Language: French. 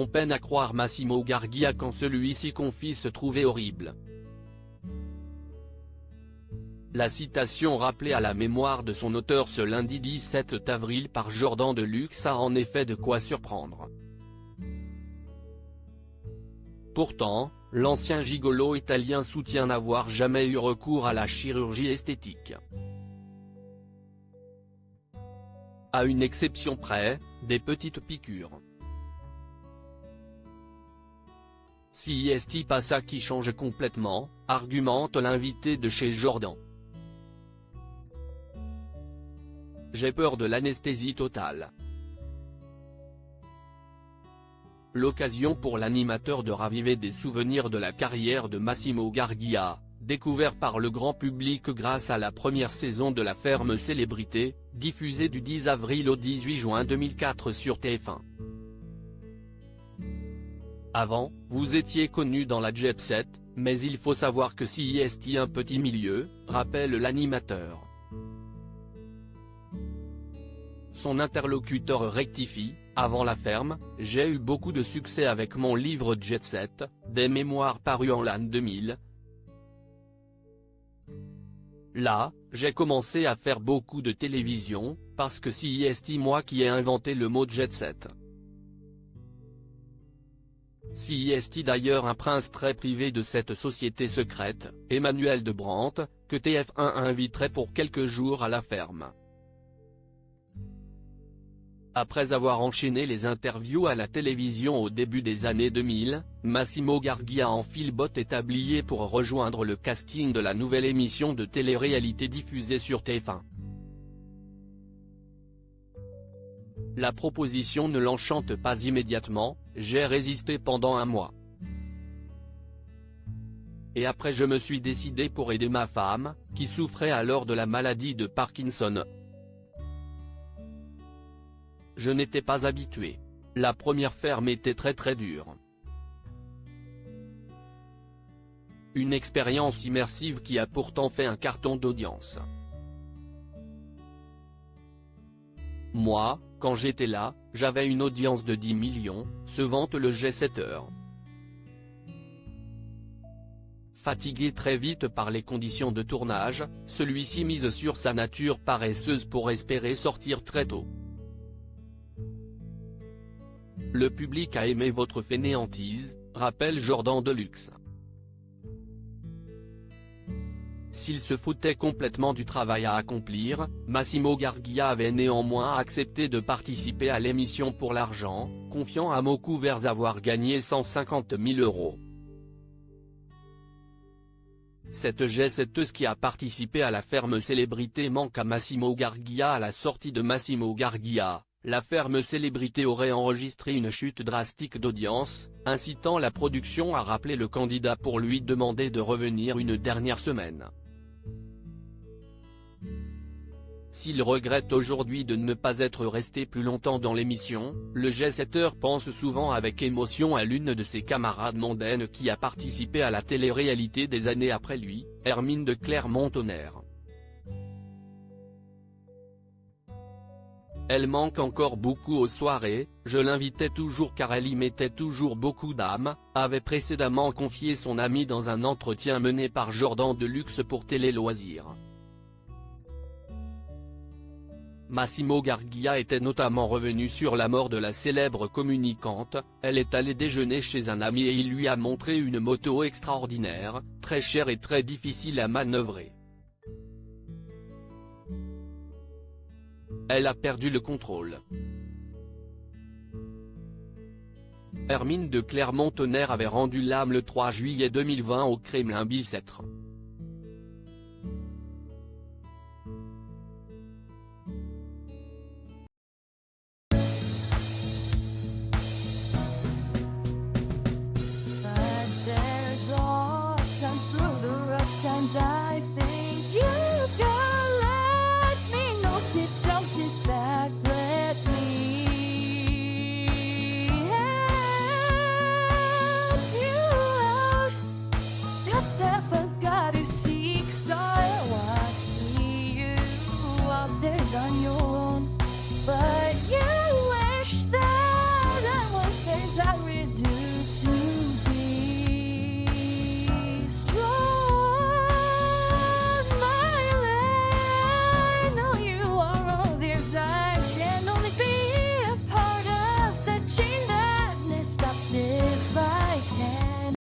on peine à croire Massimo Gargia quand celui-ci confie se trouver horrible. La citation rappelée à la mémoire de son auteur ce lundi 17 avril par Jordan Deluxe a en effet de quoi surprendre. Pourtant, l'ancien gigolo italien soutient n'avoir jamais eu recours à la chirurgie esthétique. À une exception près, des petites piqûres. C'est pas ça qui change complètement, argumente l'invité de chez Jordan. J'ai peur de l'anesthésie totale. L'occasion pour l'animateur de raviver des souvenirs de la carrière de Massimo Gargia, découvert par le grand public grâce à la première saison de La Ferme Célébrité, diffusée du 10 avril au 18 juin 2004 sur TF1. Avant, vous étiez connu dans la jet set, mais il faut savoir que c'est un petit milieu, rappelle l'animateur. Son interlocuteur rectifie, avant La Ferme, j'ai eu beaucoup de succès avec mon livre Jet Set, des mémoires parus en l'an 2000. Là, j'ai commencé à faire beaucoup de télévision, parce que c'est moi qui ai inventé le mot Jet Set. C'est d'ailleurs un prince très privé de cette société secrète, Emmanuel de Brandt, que TF1 inviterait pour quelques jours à La Ferme. Après avoir enchaîné les interviews à la télévision au début des années 2000, Massimo Gargia enfile bottes et tablier pour rejoindre le casting de la nouvelle émission de télé-réalité diffusée sur TF1. La proposition ne l'enchante pas immédiatement, j'ai résisté pendant un mois. Et après je me suis décidé pour aider ma femme, qui souffrait alors de la maladie de Parkinson. Je n'étais pas habitué. La première ferme était très dure. Une expérience immersive qui a pourtant fait un carton d'audience. Moi, quand j'étais là, j'avais une audience de 10 millions, se vante le jet-setter. Fatigué très vite par les conditions de tournage, celui-ci mise sur sa nature paresseuse pour espérer sortir très tôt. Le public a aimé votre fainéantise, rappelle Jordan Deluxe. S'il se foutait complètement du travail à accomplir, Massimo Gargia avait néanmoins accepté de participer à l'émission pour l'argent, confiant à mots couverts avoir gagné 150 000 €. Cette jet-setteuse qui a participé à La Ferme Célébrité manque à Massimo Gargia. À la sortie de Massimo Gargia, La Ferme Célébrité aurait enregistré une chute drastique d'audience, incitant la production à rappeler le candidat pour lui demander de revenir une dernière semaine. S'il regrette aujourd'hui de ne pas être resté plus longtemps dans l'émission, le jet-setter pense souvent avec émotion à l'une de ses camarades mondaines qui a participé à la télé-réalité des années après lui, Hermine de Clermont-Tonnerre. Elle manque encore beaucoup aux soirées, je l'invitais toujours car elle y mettait toujours beaucoup d'âme, avait précédemment confié son ami dans un entretien mené par Jordan Deluxe pour Télé Loisirs. Massimo Gargia était notamment revenu sur la mort de la célèbre communicante, elle est allée déjeuner chez un ami et il lui a montré une moto extraordinaire, très chère et très difficile à manœuvrer. Elle a perdu le contrôle. Hermine de Clermont-Tonnerre avait rendu l'âme le 3 juillet 2020 au Kremlin Bicêtre.